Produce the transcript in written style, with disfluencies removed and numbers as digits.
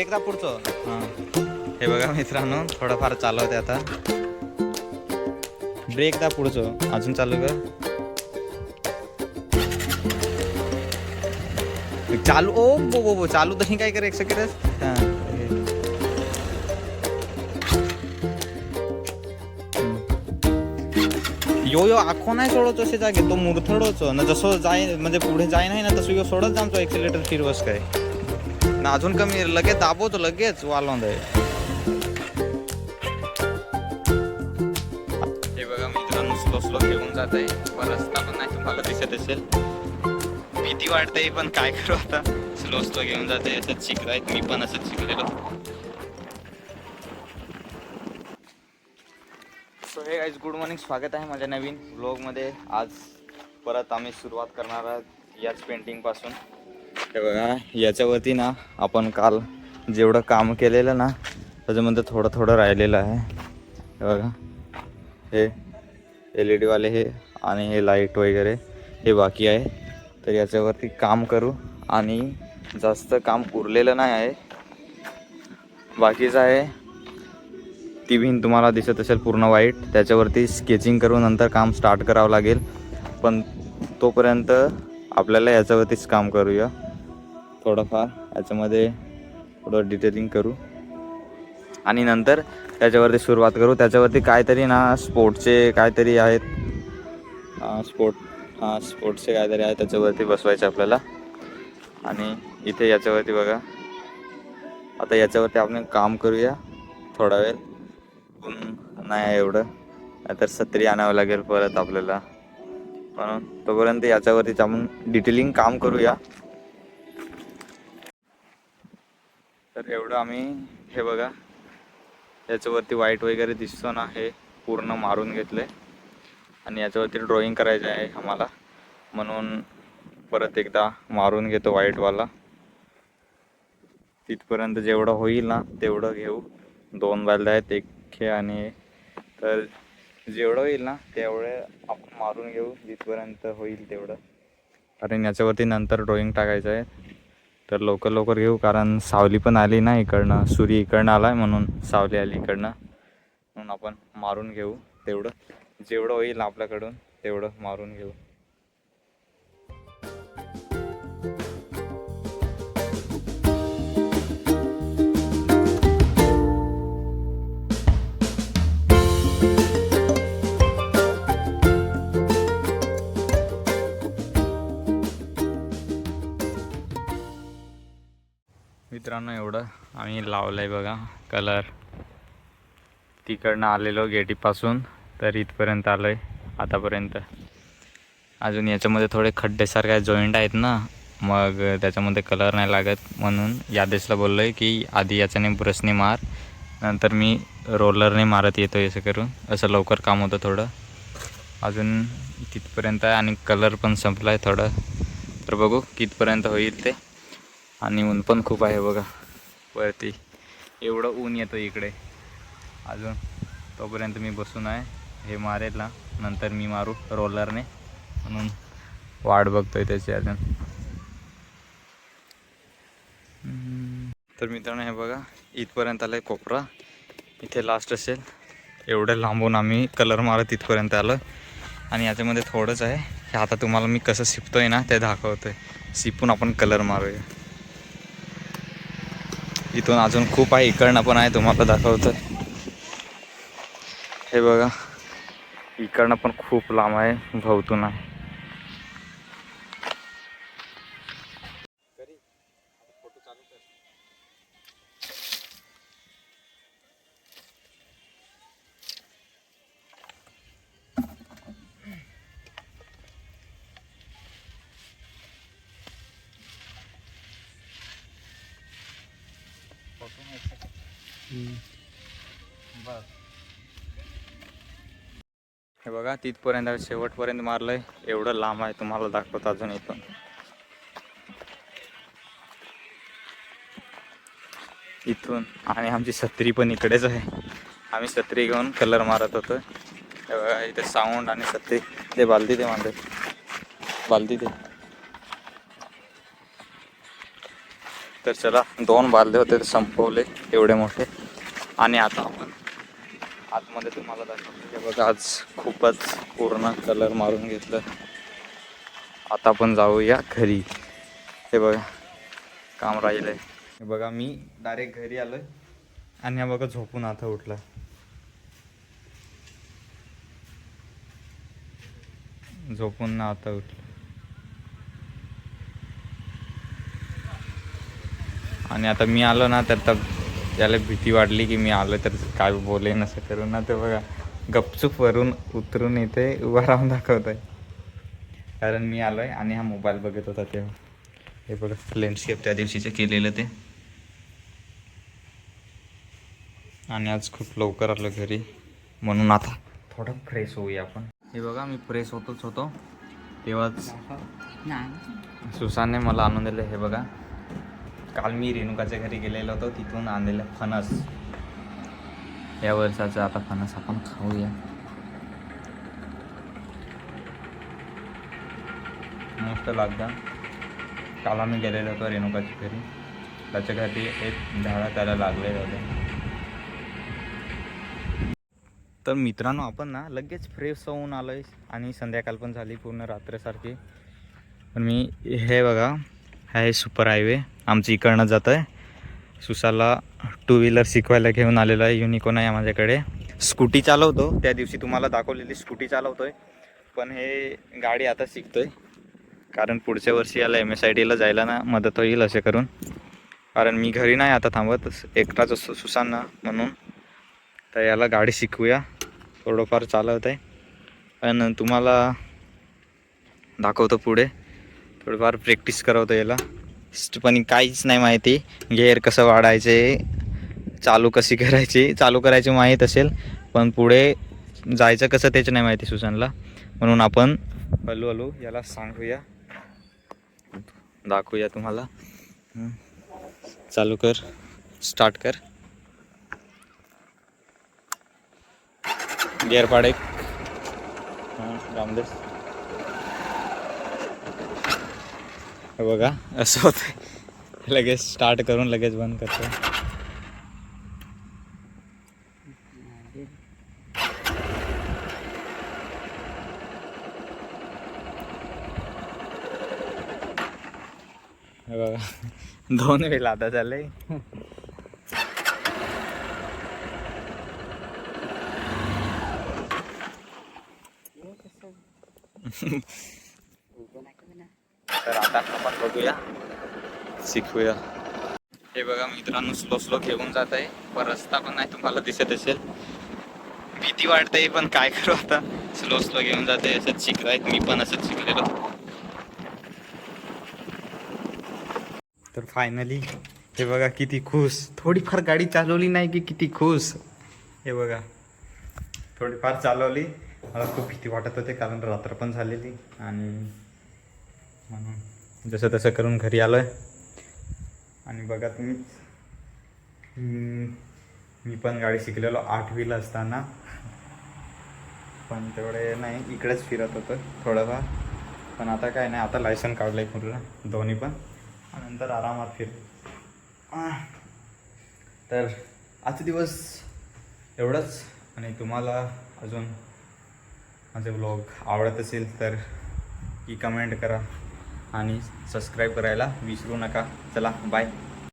Break दा पुढचं. हां हे बघा मित्रांनो थोडंफार चालवते आता. ब्रेक दा पुढचं अजून चालू कर. चालू ओ बो बो चालू तशी काय कर एक सेकंड. हां यो यो आखो नाही सोडत असे जागे तो मुरथडोच ना जसं जाय म्हणजे पुढे जाय नाही ना तसं यो सोडत जामतो एक्सिलेटर फिरवस काय ना अजून कमी लगेच दाबवतो लगेच वालवंद आहे. हे बघा मित्रांनो स्लो स्लो घेऊन जात आहे. रस्ता पण नाही तुम्हाला दिसत असेल. भीती वाटते पण काय करू आता. स्लो स्लो घेऊन जाते. असंच शिकलाय मी पण असंच शिकलेलो. सो हे गाईज गुड मॉर्निंग. स्वागत आहे माझ्या नवीन व्लॉगमध्ये. आज परत आम्ही सुरुवात करणार आहोत याच पेंटिंगपासून. हे बघा याच्यावरती ना आपण काल जेवढं काम केलेलं ना त्याच्यामध्ये थोडं थोडं राहिलेलं आहे. हे बघा हे LED वाले हे आणि हे लाईट वगैरे हे बाकी आहे. तर याच्यावरती काम करू आणि जास्त काम उरलेलं नाही आहे. बाकीचं आहे ती भिंत तुम्हाला दिसत असेल पूर्ण वाईट. त्याच्यावरती स्केचिंग करून नंतर काम स्टार्ट करावं लागेल. पण तोपर्यंत आपल्याला याच्यावरतीच काम करूया. थोडंफार याच्यामध्ये थोडं डिटेलिंग करू आणि नंतर त्याच्यावरती सुरुवात करू. त्याच्यावरती काहीतरी ना स्पोर्टचे काहीतरी आहेत. स्पोर्ट्सचे काहीतरी आहे त्याच्यावरती बसवायचे आपल्याला. आणि इथे याच्यावरती बघा आता याच्यावरती आपण काम करूया थोडा वेळ. नाही एवढं तर छत्री आणावं लागेल परत आपल्याला. म्हणून तोपर्यंत याच्यावरतीच आपण डिटेलिंग काम करूया. तर एवढं आम्ही हे बघा याच्यावरती वाईट वगैरे दिसतो ना हे पूर्ण मारून घेतले आणि याच्यावरती ड्रॉइंग करायचं आहे आम्हाला. म्हणून परत एकदा मारून घेतो व्हाईटवाला. तिथपर्यंत जेवढं होईल ना तेवढं घेऊ. 2 बालद्या आहेत एक हे आणि तर जेवढं होईल ना तेवढे आपण मारून घेऊ जिथपर्यंत होईल तेवढं. कारण याच्यावरती नंतर ड्रॉइंग टाकायचं आहे. तर लवकर लवकर घेऊ कारण सावली पण आली ना इकडनं. सूर्य इकडनं आला आहे म्हणून सावली आली इकडनं. म्हणून आपण मारून घेऊ तेवढं जेवढं होईल आपल्याकडून तेवढं मारून घेऊ. मित्रांनो एवढं आम्ही लावलं आहे बघा कलर. तिकडनं आलेलो गेटीपासून तर इथपर्यंत आलो आहे आतापर्यंत. अजून याच्यामध्ये थोडे खड्डेसारखे जॉईंट आहेत ना मग त्याच्यामध्ये कलर नाही लागत. म्हणून यादेशला बोललो आहे की आधी याच्याने ब्रशने मार नंतर मी रोलरने मारत येतो असं करून. असं लवकर काम होतं थोडं. अजून तिथपर्यंत आहे आणि कलर पण संपला आहे थोडं. तर बघू कितपर्यंत होईल ते. आणि ऊन पण खूप आहे बघा वरती. एवढं ऊन येतं इकडे. अजून तोपर्यंत मी बसून आहे. हे मारेल ना नंतर मी मारू रोलरने म्हणून वाट बघतोय त्याची अजून. तर मित्रांनो हे बघा इथपर्यंत आलं आहे कोपरा. इथे लास्ट असेल. एवढं लांबून आम्ही कलर मारत इथपर्यंत आलो. आणि याच्यामध्ये थोडंच आहे. हे आता तुम्हाला मी कसं शिपतो आहे ना ते दाखवतो आहे. शिपून आपण कलर मारूया. इथून अजून खूप आहे. इकडनं पण आहे तुम्हाला दाखवतं. हे बघा इकडनं पण खूप लांब आहे भवतून आहे. हे बघा तिथपर्यंत शेवटपर्यंत मारलंय. एवढं लांब आहे तुम्हाला दाखवतो अजून इथून. इथून आणि आमची छत्री पण इकडेच आहे. आम्ही छत्री घेऊन कलर मारत होतो. हे बघा इथे साऊंड आणि छत्री. ते बालदी ते मांडे बालदी ते तर चला 2 बादले होते ते संपवले एवढे मोठे. आणि आता आपण आतमध्ये तुम्हाला दाखवतो. हे बघा आज खूपच पूर्ण कलर मारून घेतलं. आता आपण जाऊया घरी. हे बघा काम राहिलं आहे. हे बघा मी डायरेक्ट घरी आलोय आणि हा बघा झोपून आता उठला. झोपून ना आता उठलं. आणि आता मी आलो ना तर त्याला भीती वाटली की मी आलो तर काय बोलेन असं करून ना. ते बघा गपचूप वरून उतरून इथे उभा राहून दाखवत आहे कारण मी आलो आहे. आणि हा मोबाईल बघत होता तेव्हा. हे बघा लँडस्केप त्या दिवशीचे केलेलं ते. आणि आज खूप लवकर आलो घरी म्हणून आता थोडं फ्रेश होऊया आपण. हे बघा मी फ्रेश होतो तेव्हाच सुसानने मला आणून दिलं. हे बघा काल मी रेणुकाच्या घरी गेलेलो होतो, तिथून आणलेलं फणस. या वर्षाचं आता फणस आपण खाऊया. मस्त लागतं. काल आम्ही गेलेलो होतो रेणुकाच्या घरी, त्याच्या घरी एक झाडं त्याला लागलेलं होतं. तर मित्रांनो आपण ना लगेच फ्रेश होऊन आलो आहे आणि संध्याकाळ पण झाली पूर्ण रात्रसारखी. पण मी हे बघा आहे सुपर हायवे आमचं इकडनं जातं आहे. सुसाला 2 व्हीलर शिकवायला घेऊन आलेला आहे. युनिकॉर्न आहे माझ्याकडे. स्कूटी चालवतो, त्या दिवशी तुम्हाला दाखवलेली स्कूटी चालवतो आहे. पण हे गाडी आता शिकतो आहे कारण पुढच्या वर्षी याला MSITला जायला ना मदत होईल असे करून. कारण मी घरी नाही आता थांबत, एकटाच असतो सुसांना म्हणून. तर याला गाडी शिकवूया. थोडंफार चालवत आहे पण तुम्हाला दाखवतो पुढे. थोडंफार प्रॅक्टिस करवतो याला. पण काहीच नाही माहिती, गेअर कसं वाढायचे, चालू कशी करायची. चालू करायची माहीत असेल पण पुढे जायचं कसं त्याचं नाही माहिती सुसानला. म्हणून आपण हळूहळू याला सांगूया, दाखवूया तुम्हाला. चालू कर, स्टार्ट कर. गेअर पाड एक. रामदेव हे बघा असं होतं. लगेच स्टार्ट करून लगेच बंद करतो. हे बघा 2 वेळा आता झाले. तर आता आपण बघूया, शिकूया. हे बघा मित्रांनो स्लो घेऊन जात आहे. पण रस्ता पण नाही तुम्हाला दिसत असेल. भीती वाटते पण काय करू आता. स्लो घेऊन जाते. असंच शिकलाय, मी पण असंच शिकलेलो. तर फायनली हे बघा किती खुश. थोडीफार गाडी चालवली नाही की किती खुश. हे बघा थोडीफार चालवली. मला खूप भीती वाटत होते कारण रात्र पण झालेली आणि म्हणून जसं तसं करून घरी आलो आहे. आणि बघा तुम्ही, मी पण गाडी शिकलेलो 8वीला असताना. पण तेवढे नाही, इकडेच फिरत होतं थोडंफार. पण आता काय नाही, आता लायसन काढलं आहे पूर्ण दोन्ही पण. नंतर आरामात फिर. तर आजचा दिवस एवढंच. आणि तुम्हाला अजून माझे व्लॉग आवडत असेल तर की कमेंट करा आणि सबस्क्राईब करायला विसरू नका. चला बाय.